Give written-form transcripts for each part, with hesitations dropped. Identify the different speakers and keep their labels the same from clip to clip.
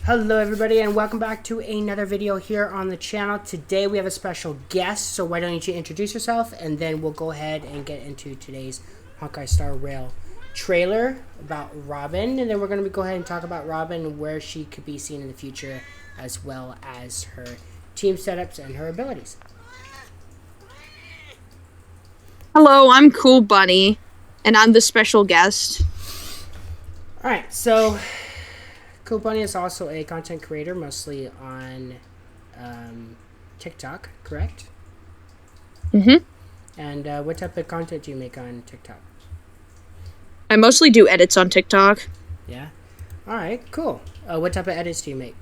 Speaker 1: Hello everybody and welcome back to another video here on the channel. Today we have a special guest, so why don't you introduce yourself and then we'll go ahead and get into today's Honkai Star Rail trailer about Robin, and then we're going to go ahead and talk about Robin and where she could be seen in the future, as well as her team setups and her abilities.
Speaker 2: Hello, I'm Cool Bunny, and I'm the special guest.
Speaker 1: Alright, so Cool Bunny is also a content creator, mostly on TikTok, correct?
Speaker 2: Mm-hmm.
Speaker 1: And what type of content do you make on TikTok?
Speaker 2: I mostly do edits on TikTok.
Speaker 1: Yeah? Alright, cool. What type of edits do you make?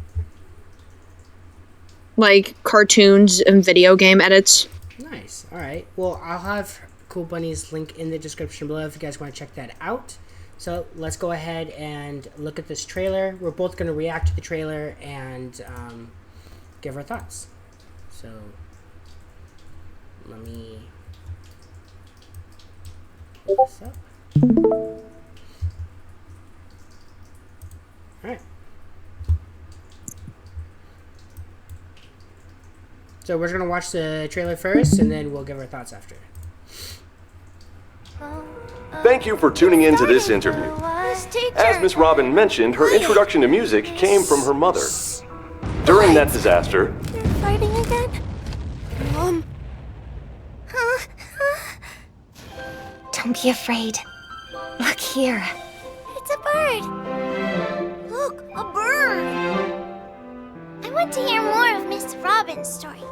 Speaker 2: Like cartoons and video game edits.
Speaker 1: Nice. Alright. Well, I'll have Cool Bunny's link in the description below if you guys want to check that out. So let's go ahead and look at this trailer. We're both going to react to the trailer and give our thoughts. So let me pull this up. Alright. So we're going to watch the trailer first and then we'll give our thoughts after.
Speaker 3: Thank you for tuning in to this interview. As Miss Robin mentioned, her introduction to music came from her mother. During that disaster...
Speaker 4: You're fighting again? Mom?
Speaker 5: Don't be afraid. Look here.
Speaker 4: It's a bird. Look, a bird. I want to hear more of Miss Robin's story.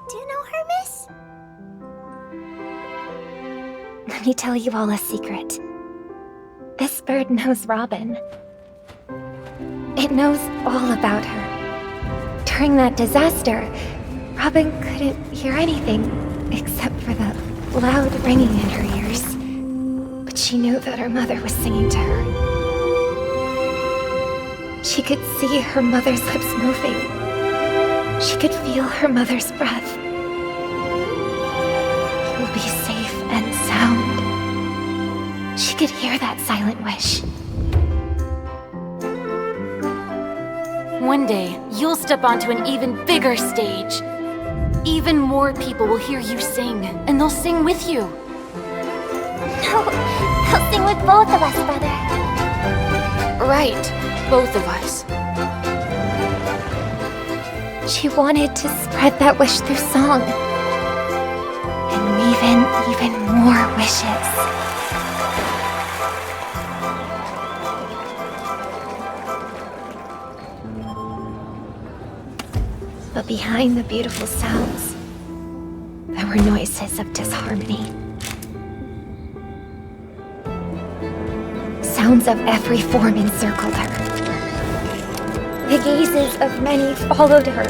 Speaker 4: Do you know her, Miss?
Speaker 5: Let me tell you all a secret. This bird knows Robin. It knows all about her. During that disaster, Robin couldn't hear anything except for the loud ringing in her ears. But she knew that her mother was singing to her. She could see her mother's lips moving. She could feel her mother's breath. You'll be safe and sound. She could hear that silent wish.
Speaker 6: One day, you'll step onto an even bigger stage. Even more people will hear you sing, and they'll sing with you.
Speaker 4: No, they'll sing with both of us, brother.
Speaker 6: Right, both of us.
Speaker 5: She wanted to spread that wish through song. And weave in even more wishes. But behind the beautiful sounds, there were noises of disharmony. Sounds of every form encircled her. The gazes of many followed her.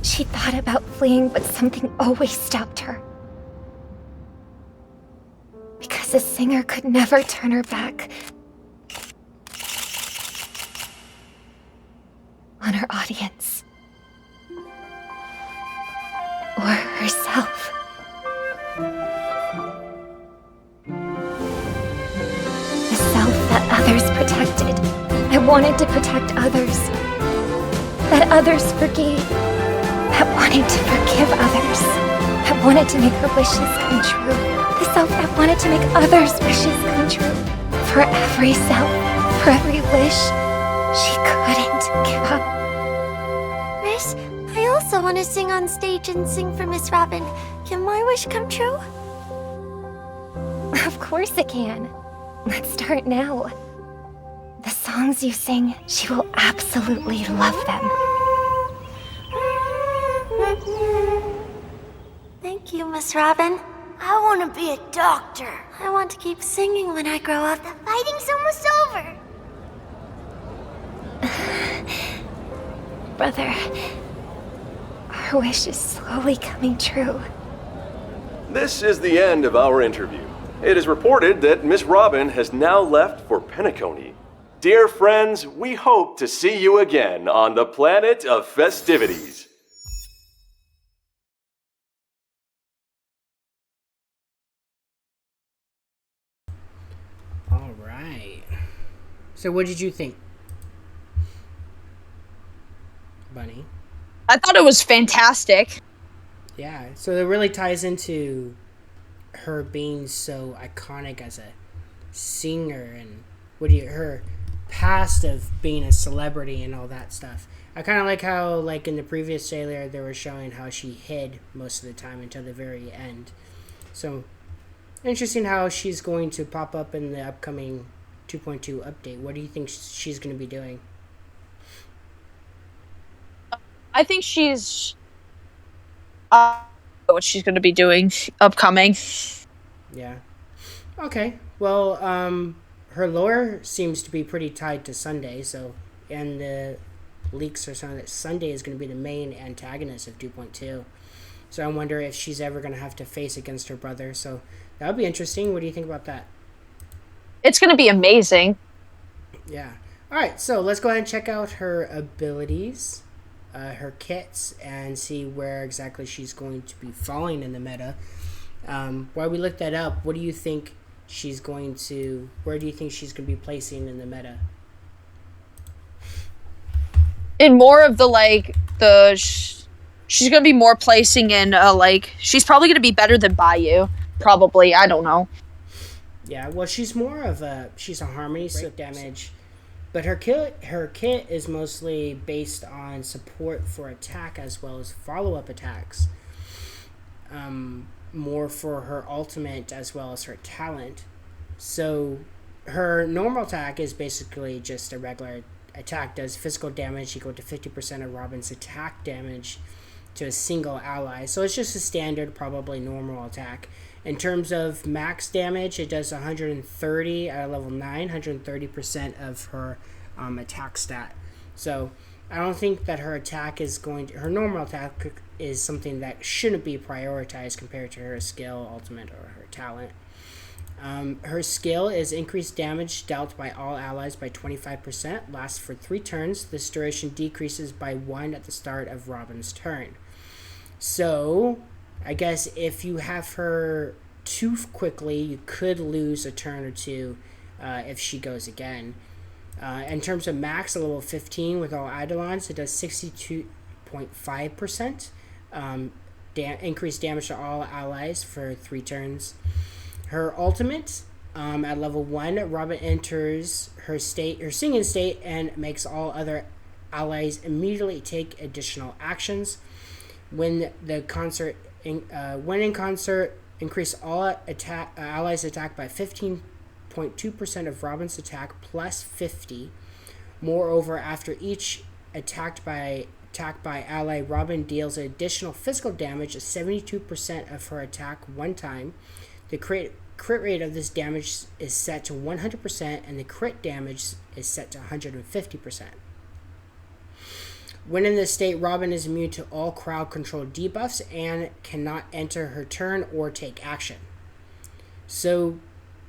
Speaker 5: She thought about fleeing, but something always stopped her. Because a singer could never turn her back on her audience. Or herself. The self that others protected, that wanted to protect others, that others forgave, that wanted to forgive others, that wanted to make her wishes come true. The self that wanted to make others' wishes come true. For every self, for every wish, she couldn't give up.
Speaker 4: Miss, I also want to sing on stage and sing for Miss Robin. Can my wish come true?
Speaker 5: Of course it can. Let's start now. The songs you sing, she will absolutely love them.
Speaker 4: Thank you, Miss Robin. I want to be a doctor. I want to keep singing when I grow up. The fighting's almost over.
Speaker 5: Brother, our wish is slowly coming true.
Speaker 3: This is the end of our interview. It is reported that Miss Robin has now left for Penacony. Dear friends, we hope to see you again on the planet of festivities.
Speaker 1: All right. So what did you think, Bunny?
Speaker 2: I thought it was fantastic.
Speaker 1: Yeah, so it really ties into her being so iconic as a singer and her past of being a celebrity and all that stuff. I kind of like how, like in the previous trailer, they were showing how she hid most of the time until the very end. So interesting how she's going to pop up in the upcoming 2.2 update. What do you think she's going to be doing?
Speaker 2: I think she's what she's going to be doing upcoming.
Speaker 1: Yeah. Okay. Well, her lore seems to be pretty tied to Sunday, so, and the leaks are showing that Sunday is going to be the main antagonist of 2.2. So I wonder if she's ever going to have to face against her brother. So that would be interesting. What do you think about that?
Speaker 2: It's going to be amazing.
Speaker 1: Yeah. All right. So let's go ahead and check out her abilities, her kits, and see where exactly she's going to be falling in the meta. While we look that up, what do you think she's going to? Where do you think she's going to be placing in the meta?
Speaker 2: In more of the she's going to be more placing in she's probably going to be better than Bayou. Probably, I don't know.
Speaker 1: Yeah, well, she's more of she's a harmony damage, but her kit is mostly based on support for attack as well as follow-up attacks. More for her ultimate as well as her talent. So her normal attack is basically just a regular attack, does physical damage equal to 50% of Robin's attack damage to a single ally. So it's just a standard, probably normal attack. In terms of max damage, it does 130 at level 9, 130% of her attack stat. So I don't think that her attack is her normal attack is something that shouldn't be prioritized compared to her skill, ultimate, or her talent. Her skill is increased damage dealt by all allies by 25%, lasts for 3 turns. This duration decreases by 1 at the start of Robin's turn. So, I guess if you have her too quickly, you could lose a turn or two if she goes again. In terms of max, at level 15 with all Eidolons, it does 62.5% increased damage to all allies for 3 turns. Her ultimate, at level 1, Robin enters her singing state and makes all other allies immediately take additional actions. When in concert, increase all allies attack by 15.2% of Robin's attack plus 50. Moreover, after each attack by ally, Robin deals an additional physical damage of 72% of her attack one time. The crit rate of this damage is set to 100%, and the crit damage is set to 150%. When in this state, Robin is immune to all crowd control debuffs and cannot enter her turn or take action. So,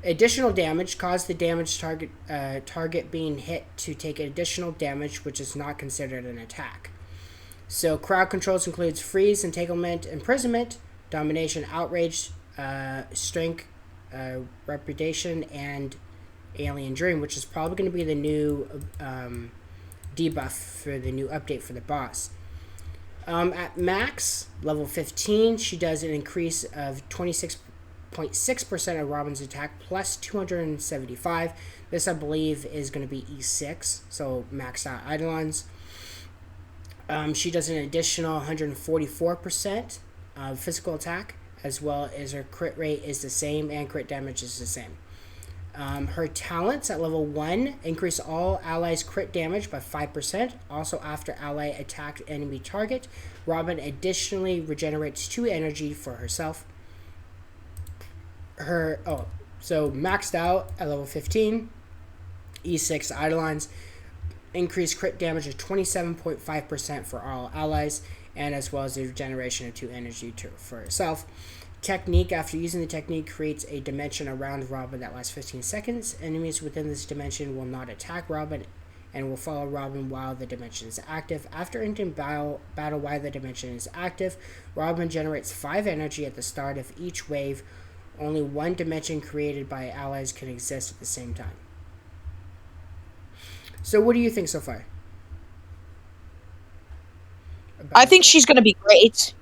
Speaker 1: additional damage causes the damage target being hit to take additional damage, which is not considered an attack. So, crowd controls includes freeze, entanglement, imprisonment, domination, outrage, strength, reputation, and alien dream, which is probably going to be the new debuff for the new update for the boss. At max, level 15, she does an increase of 26.6% of Robin's attack plus 275. This, I believe, is going to be E6, so maxed out Eidolons. She does an additional 144% of physical attack, as well as her crit rate is the same and crit damage is the same. Her talents at level 1 increase all allies' crit damage by 5%. Also, after ally attacked enemy target, Robin additionally regenerates 2 energy for herself. So maxed out at level 15, E6 Eidolons, increased crit damage of 27.5% for all allies, and as well as the regeneration of 2 energy for herself. technique. After using the technique, creates a dimension around Robin that lasts 15 seconds. Enemies within this dimension will not attack Robin and will follow Robin while the dimension is active. After ending battle while the dimension is active, Robin generates 5 energy at the start of each wave. Only one dimension created by allies can exist at the same time. So what do you think so far?
Speaker 2: I think she's going to be great.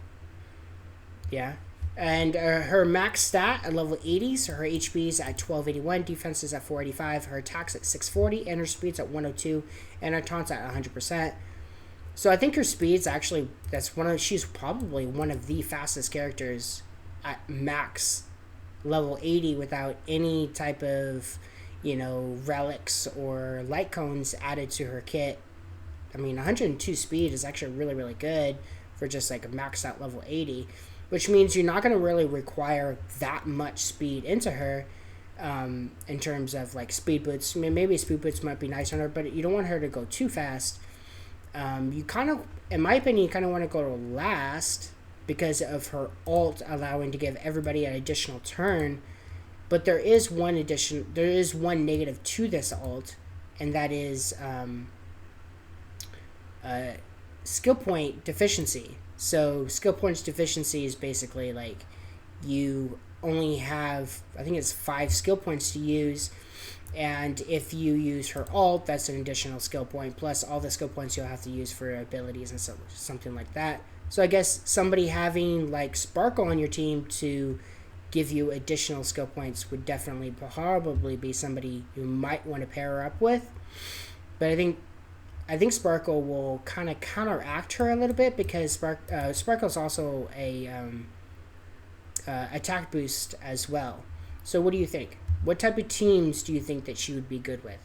Speaker 1: Yeah. And her max stat at level 80, so her HP is at 1281, defense is at 485, her attack's at 640, and her speed's at 102, and her taunt's at 100%. So I think her speed's actually, she's probably one of the fastest characters at max level 80 without any type of, relics or light cones added to her kit. I mean, 102 speed is actually really, really good for just like a maxed out level 80, which means you're not going to really require that much speed into her in terms of like speed boots. I mean, maybe speed boots might be nice on her, but you don't want her to go too fast. You kind of, in my opinion, you kind of want to go to last because of her ult allowing to give everybody an additional turn. But there is one negative to this ult, and that is skill point deficiency. So skill points deficiency is basically like you only have, I think it's 5 skill points to use, and if you use her ult, that's an additional skill point plus all the skill points you'll have to use for abilities and something like that. So I guess somebody having like Sparkle on your team to give you additional skill points would definitely probably be somebody you might want to pair her up with. But I think Sparkle will kind of counteract her a little bit because Sparkle's also a attack boost as well. So what do you think? What type of teams do you think that she would be good with?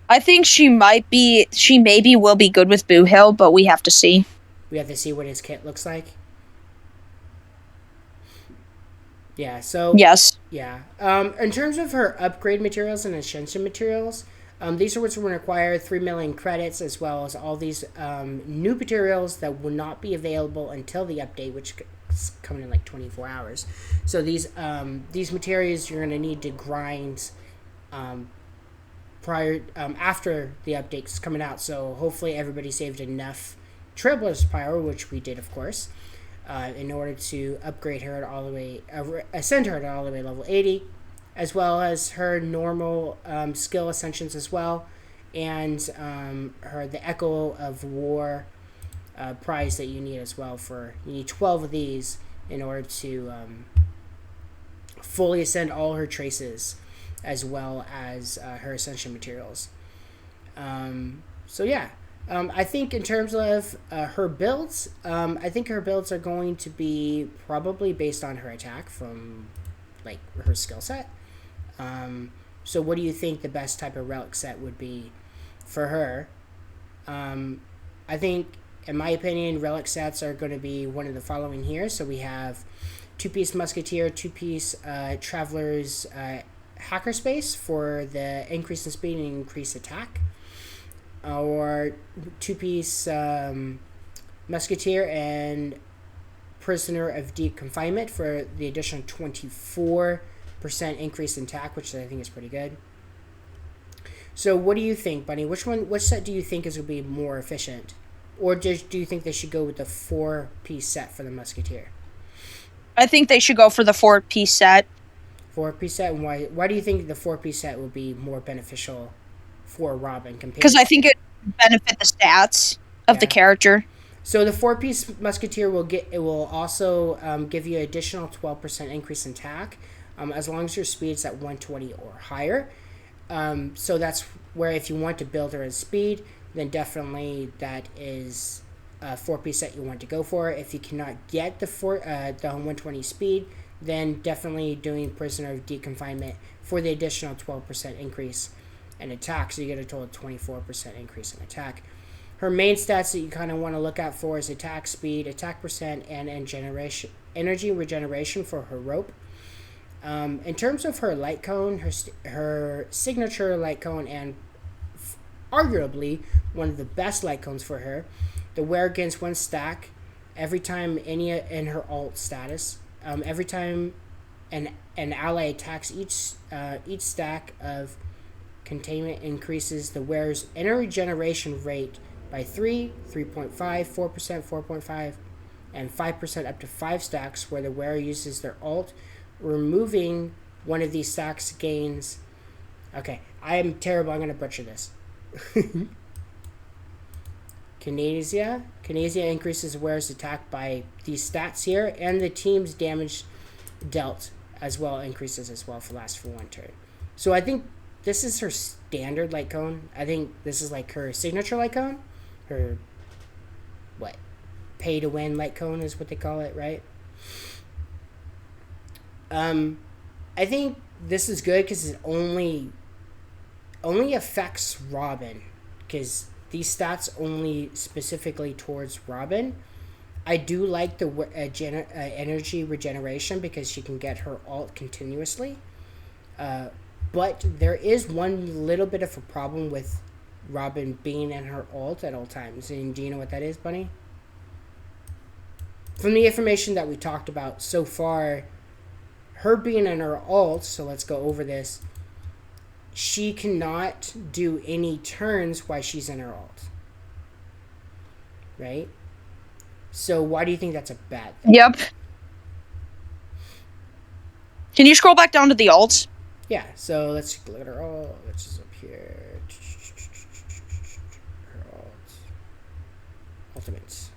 Speaker 2: I think she maybe will be good with Boo Hill, but we have to see.
Speaker 1: We have to see what his kit looks like. Yeah, so...
Speaker 2: Yes.
Speaker 1: Yeah. In terms of her upgrade materials and ascension materials, these are what's going to require 3 million credits, as well as all these new materials that will not be available until the update, which is coming in like 24 hours. So these materials you're going to need to grind after the update's coming out. So hopefully everybody saved enough Trailblazer's power, which we did, of course, in order to upgrade her to all the way, ascend her to all the way level 80. As well as her normal skill ascensions as well, and the Echo of War prize that you need as well. You need 12 of these in order to fully ascend all her traces, as well as her ascension materials. So yeah, I think in terms of her builds, I think her builds are going to be probably based on her attack from like her skill set. So what do you think the best type of relic set would be for her? I think, in my opinion, relic sets are going to be one of the following here. So we have 2-piece Musketeer, 2-piece Traveler's Hackerspace for the increase in speed and increase attack, or 2-piece Musketeer and Prisoner of Deep Confinement for the additional 24% increase in attack, which I think is pretty good. So what do you think, Bunny? Which set do you think is going to be more efficient? Or do you think they should go with the 4-piece set for the Musketeer?
Speaker 2: I think they should go for the 4-piece set.
Speaker 1: 4-piece set? And why do you think the 4-piece set will be more beneficial for Robin compared?
Speaker 2: Because I think it would benefit the stats of the character.
Speaker 1: So the 4-piece Musketeer will also give you an additional 12% increase in attack, as long as your speed's at 120 or higher. So that's where, if you want to build her as speed, then definitely that is a 4-piece set you want to go for. If you cannot get the 120 speed, then definitely doing Prisoner of Deep Confinement for the additional 12% increase in attack. So you get a total of 24% increase in attack. Her main stats that you kind of want to look out for is attack speed, attack percent, and energy regeneration for her rope. In terms of her light cone, her signature light cone, and arguably one of the best light cones for her, the wear against 1 stack every time any in her alt status. every time an ally attacks each stack of containment increases the wearer's inner regeneration rate by 3.5, 4%, 4.5, and 5% up to 5 stacks where the wearer uses their alt. Removing one of these stacks gains... Okay, I am terrible. I'm going to butcher this. Kinesia increases the wearer's attack by these stats here, and the team's damage dealt as well increases as well lasts for 1 turn. So I think this is her standard light cone. I think this is like her signature light cone. Her, what? Pay to win light cone is what they call it, right? I think this is good because it only affects Robin, because these stats only specifically towards Robin. I do like the energy regeneration because she can get her alt continuously. But there is one little bit of a problem with Robin being in her alt at all times. And do you know what that is, Bunny? From the information that we talked about so far, her being in her alt, so let's go over this, she cannot do any turns while she's in her alt. Right? So why do you think that's a bad thing?
Speaker 2: Yep. Can you scroll back down to the alts?
Speaker 1: Yeah, so let's take a look at her alt, which is up here. Her alt. Ultimates.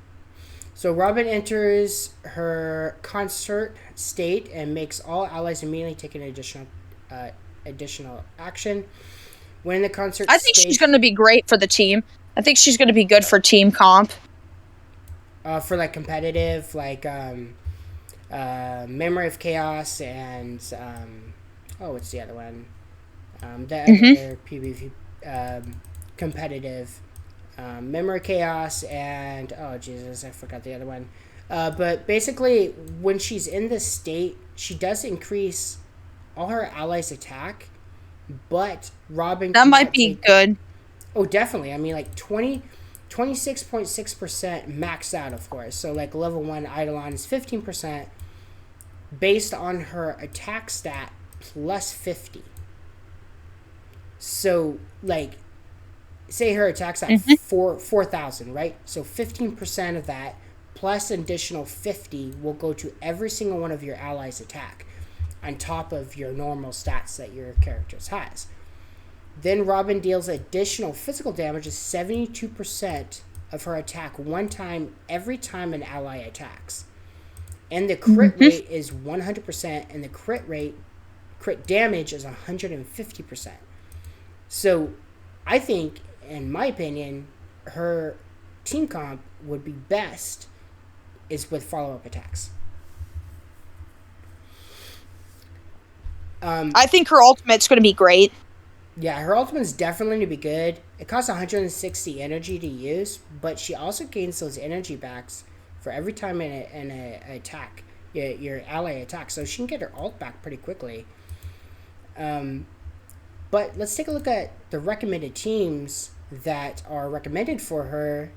Speaker 1: So Robin enters her concert state and makes all allies immediately take an additional action. When in the concert
Speaker 2: I think
Speaker 1: state,
Speaker 2: she's going to be great for the team. I think she's going to be good for team comp.
Speaker 1: for like competitive, like Memory of Chaos and what's the other one? The other PvP competitive. Memory Chaos and oh Jesus, I forgot the other one. But basically, when she's in this state, she does increase all her allies' attack, but Robin
Speaker 2: That might be good.
Speaker 1: Oh, definitely. I mean, like 26.6% maxed out, of course. So, like level 1 Eidolon is 15% based on her attack stat plus 50. So, like, say her attack stat 4,000, right? So 15% of that plus an additional 50 will go to every single one of your allies' attack on top of your normal stats that your characters has. Then Robin deals additional physical damage of 72% of her attack one time every time an ally attacks. And the crit rate is 100%, and the crit damage is 150%. So I think, in my opinion, her team comp would be best is with follow-up attacks.
Speaker 2: I think her ultimate's going to be great.
Speaker 1: Yeah, her ultimate's definitely going to be good. It costs 160 energy to use, but she also gains those energy backs for every time in an attack, your ally attack. So she can get her ult back pretty quickly. But let's take a look at the recommended teams that are recommended for her,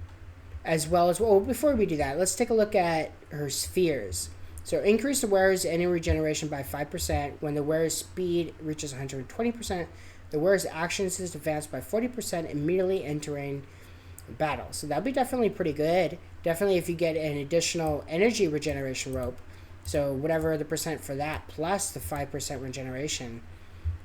Speaker 1: as well as, well, before we do that, let's take a look at her spheres. So increase the wearer's energy regeneration by 5% when the wearer's speed reaches 120%. The wearer's actions is advanced by 40% immediately entering battle. So that'd be definitely pretty good. Definitely if you get an additional energy regeneration rope. So whatever the percent for that plus the 5% regeneration.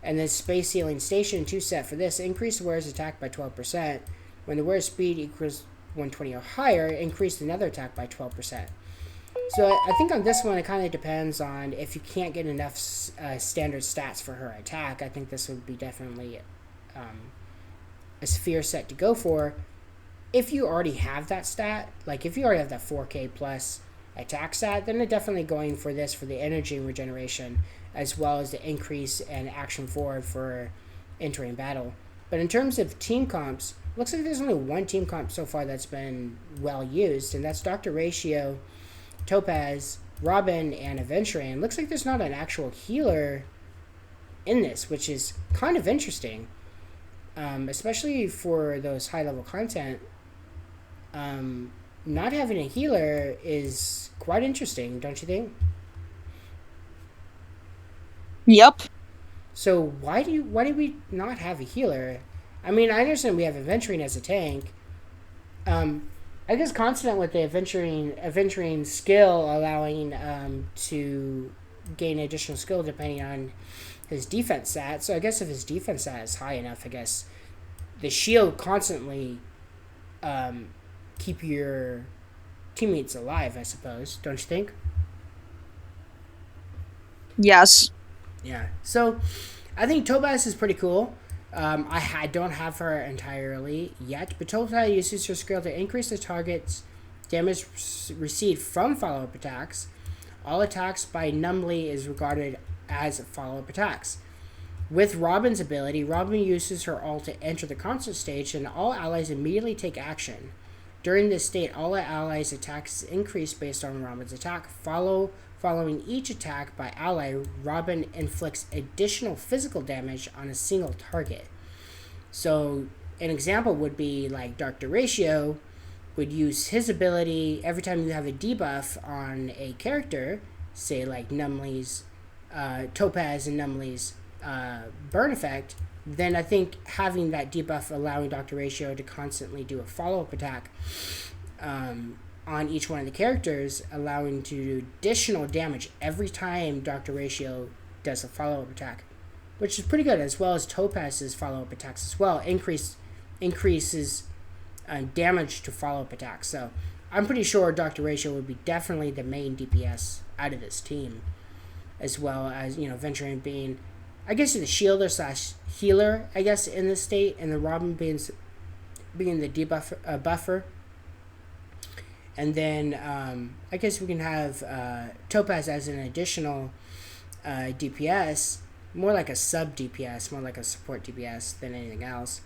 Speaker 1: And then Space Healing Station 2 set for this. Increase the wearer's attack by 12%. When the wearer's speed equals 120 or higher, increase another attack by 12%. So I think on this one, it kind of depends on if you can't get enough standard stats for her attack. I think this would be definitely a sphere set to go for. If you already have that stat, like if you already have that 4K plus attack stat, then they're definitely going for this for the energy regeneration, as well as the increase and action forward for entering battle. But in terms of team comps, looks like there's only one team comp so far that's been well used, and that's Dr. Ratio, Topaz, Robin, and Adventuring. Looks like there's not an actual healer in this, which is kind of interesting, especially for those high-level content. Not having a healer is quite interesting, don't you think?
Speaker 2: Yep.
Speaker 1: So why do we not have a healer? I mean, I understand we have Adventuring as a tank. I guess consonant with the Adventuring skill allowing to gain additional skill depending on his defense stat. So I guess if his defense stat is high enough, I guess the shield constantly keep your teammates alive, I suppose. Don't you think?
Speaker 2: Yes.
Speaker 1: Yeah. So I think Topaz is pretty cool. I don't have her entirely yet, but Topaz uses her skill to increase the target's damage received from follow-up attacks. All attacks by Numbly is regarded as follow-up attacks. With Robin's ability, Robin uses her ult to enter the constant stage, and all allies immediately take action. During this state, all allies' attacks increase based on Robin's attack. Following each attack by ally, Robin inflicts additional physical damage on a single target. So an example would be like Dr. Ratio would use his ability every time you have a debuff on a character, say like Numbly's, Topaz and Numbly's burn effect, then I think having that debuff allowing Dr. Ratio to constantly do a follow-up attack on each one of the characters, allowing to do additional damage every time Dr. Ratio does a follow-up attack, which is pretty good, as well as Topaz's follow-up attacks as well. Increases damage to follow-up attacks. So I'm pretty sure Dr. Ratio would be definitely the main DPS out of this team, as well as, Venturing being, I guess, the shielder / healer, I guess, in this state, and the Robin being the debuff buffer. And then I guess we can have Topaz as an additional DPS, more like a sub DPS, more like a support DPS than anything else.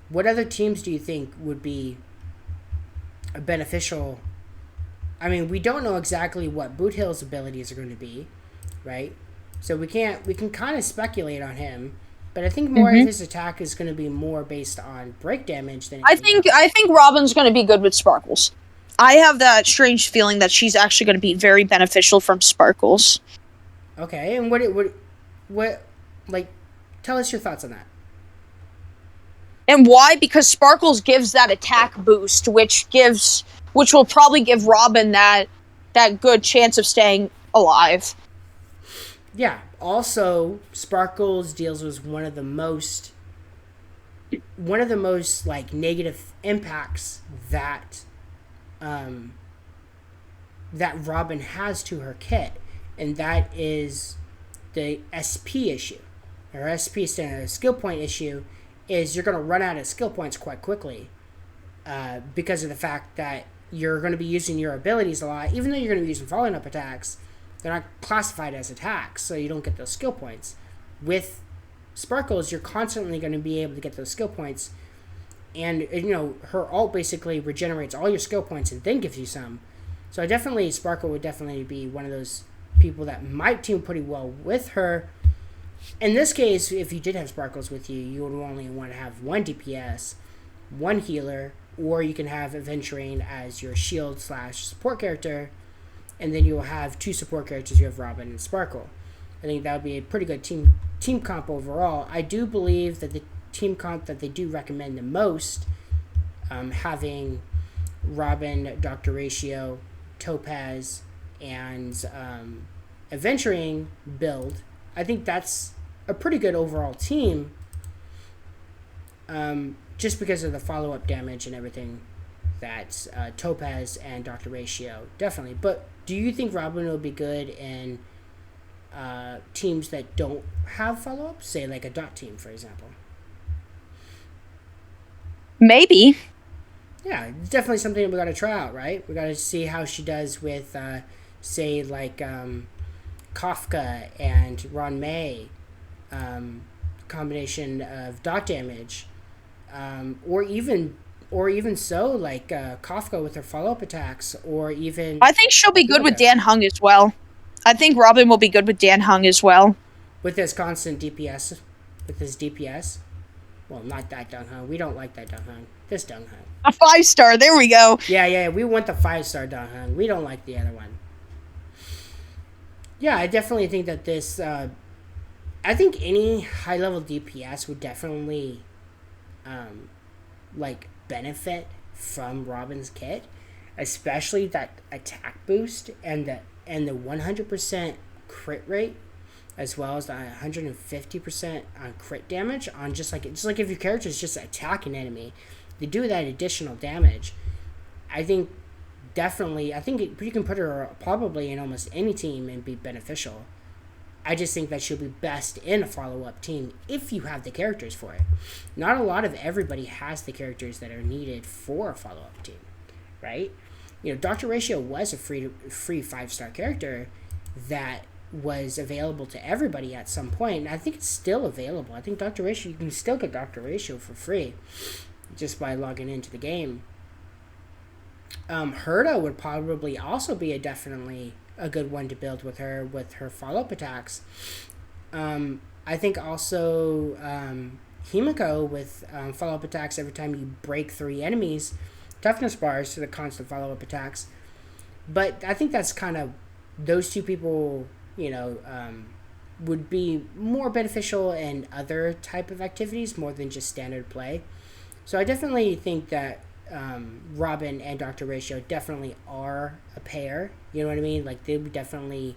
Speaker 1: What other teams do you think would be beneficial? I mean, we don't know exactly what Boot Hill's abilities are going to be, right? So we can kind of speculate on him, but I think more of his attack is going to be more based on break damage than
Speaker 2: I think Robin's going to be good with Sparkles. I have that strange feeling that she's actually going to be very beneficial from Sparkles.
Speaker 1: Okay, and what like, tell us your thoughts on that.
Speaker 2: And why? Because Sparkles gives that attack boost, which will probably give Robin that good chance of staying alive.
Speaker 1: Yeah. Also, Sparkles deals with one of the most like negative impacts that that Robin has to her kit, and that is the SP issue. Or SP standing for skill point issue, is you're going to run out of skill points quite quickly because of the fact that you're going to be using your abilities a lot. Even though you're going to be using following up attacks, they're not classified as attacks, so you don't get those skill points. With Sparkles, you're constantly going to be able to get those skill points, and her ult basically regenerates all your skill points and then gives you some. So Sparkle would definitely be one of those people that might team pretty well with her. In this case, if you did have Sparkles with you, you would only want to have one DPS, one healer, or you can have Adventuring as your shield / support character, and then you'll have two support characters. You have Robin and Sparkle. I think that would be a pretty good team comp overall. I do believe that the team comp that they do recommend the most, having Robin, Dr. Ratio, Topaz, and Adventuring build, I think that's a pretty good overall team, just because of the follow-up damage and everything that Topaz and Dr. Ratio definitely. But do you think Robin will be good in teams that don't have follow-up, say like a dot team, for example?
Speaker 2: Maybe.
Speaker 1: Yeah, it's definitely something we got to try out, right? We got to see how she does with, say, like Kafka and Ron May, combination of dot damage, or even so, like Kafka with her follow-up attacks, or even...
Speaker 2: I think she'll be good with Dan Hung as well. I think Robin will be good with Dan Hung as well.
Speaker 1: With his constant DPS, with his DPS. Well, not that Dung Hung. We don't like that Dung Hung. This Dung Hung.
Speaker 2: A 5-star, there we go.
Speaker 1: Yeah, we want the 5-star Dung Hung. We don't like the other one. Yeah, I definitely think that this I think any high level DPS would definitely like benefit from Robin's kit, especially that attack boost and the 100% crit rate, as well as the 150% on crit damage on just like if your character is just attacking an enemy, they do that additional damage. I think you can put her probably in almost any team and be beneficial. I just think that she'll be best in a follow-up team if you have the characters for it. Not a lot of everybody has the characters that are needed for a follow-up team, right? You know, Dr. Ratio was a free 5-star character that was available to everybody at some point, and I think it's still available. I think Dr. Ratio, you can still get Dr. Ratio for free just by logging into the game. Herta would probably also be definitely a good one to build with her follow-up attacks. I think also Himiko with follow-up attacks every time you break 3 enemies, toughness bars to the constant follow-up attacks. But I think that's kind of, those two people, you know, would be more beneficial in other type of activities more than just standard play. So I definitely think that Robin and Dr. Ratio definitely are a pair. You know what I mean? Like, they would definitely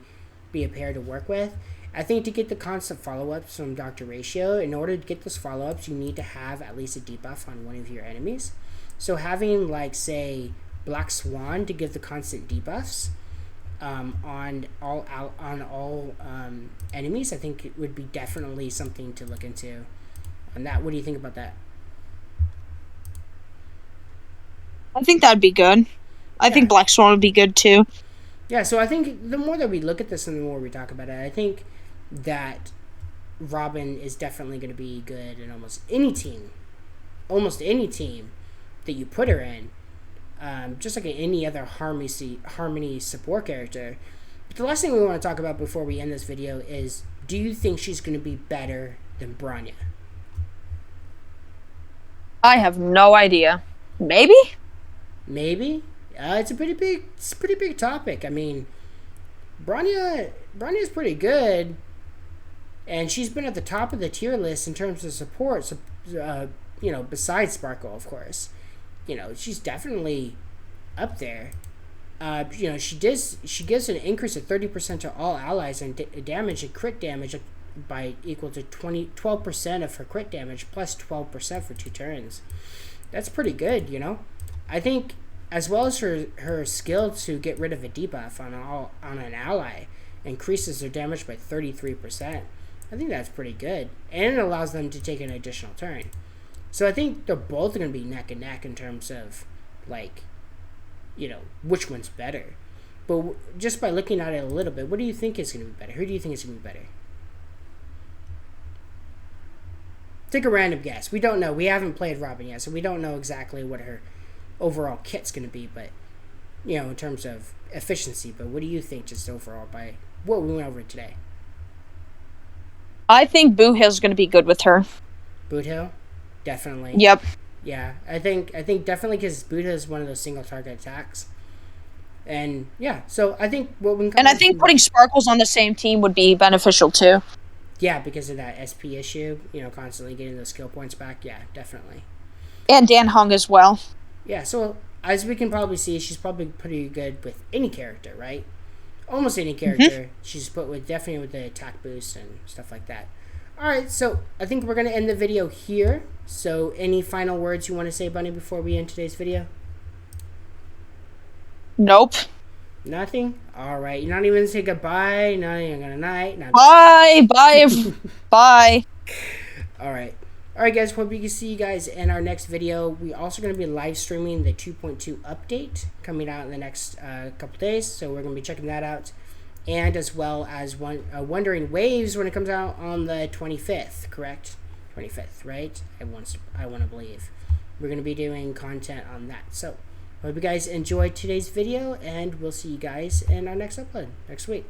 Speaker 1: be a pair to work with. I think to get the constant follow-ups from Dr. Ratio, in order to get those follow-ups, you need to have at least a debuff on one of your enemies. So having, like, say, Black Swan to give the constant debuffs on all enemies, I think it would be definitely something to look into. On that, what do you think about that?
Speaker 2: I think that'd be good. I think Black Swan would be good too.
Speaker 1: Yeah, so I think the more that we look at this and the more we talk about it, I think that Robin is definitely going to be good in almost any team that you put her in, just like any other Harmony support character. But the last thing we want to talk about before we end this video is, do you think she's going to be better than Bronya?
Speaker 2: I have no idea. Maybe?
Speaker 1: Maybe. It's a pretty big topic. I mean, Bronya's pretty good, and she's been at the top of the tier list in terms of support. So, you know, besides Sparkle, of course, you know, she's definitely up there. You know, she gives an increase of 30% to all allies and damage and crit damage by equal to 12% of her crit damage plus 12% for 2 turns. That's pretty good, you know. I think, as well as her skill to get rid of a debuff on an ally increases their damage by 33%. I think that's pretty good, and it allows them to take an additional turn. So I think they're both going to be neck and neck in terms of, like, you know, which one's better. But just by looking at it a little bit, what do you think is going to be better? Who do you think is going to be better? Take a random guess. We don't know. We haven't played Robin yet, so we don't know exactly what her overall kit's going to be, but, you know, in terms of efficiency. But what do you think, just overall, by what we went over today?
Speaker 2: I think Boo-Hill's going to be good with her.
Speaker 1: Boot-Hill? Definitely.
Speaker 2: Yep.
Speaker 1: Yeah, I think definitely, because Boot-Hill is one of those single target attacks. And yeah, so I think what we can,
Speaker 2: and I think putting Sparkles on the same team would be beneficial too.
Speaker 1: Yeah, because of that SP issue, you know, constantly getting those skill points back. Yeah, definitely.
Speaker 2: And Dan Hung as well.
Speaker 1: Yeah, so as we can probably see, she's probably pretty good with any character, right? Almost any character. She's put with, definitely with the attack boost and stuff like that. Alright, so I think we're going to end the video here. So any final words you want to say, Bunny, before we end today's video?
Speaker 2: Nope.
Speaker 1: Nothing? Alright, you're not even going to say goodbye? Not even going to night?
Speaker 2: Bye.
Speaker 1: Alright. Alright guys, hope we can see you guys in our next video. We're also going to be live streaming the 2.2 update coming out in the next couple days. So we're going to be checking that out. And as well as Wandering Waves when it comes out on the 25th, correct? 25th, right? I want to believe. We're going to be doing content on that. So, hope you guys enjoyed today's video, and we'll see you guys in our next upload next week.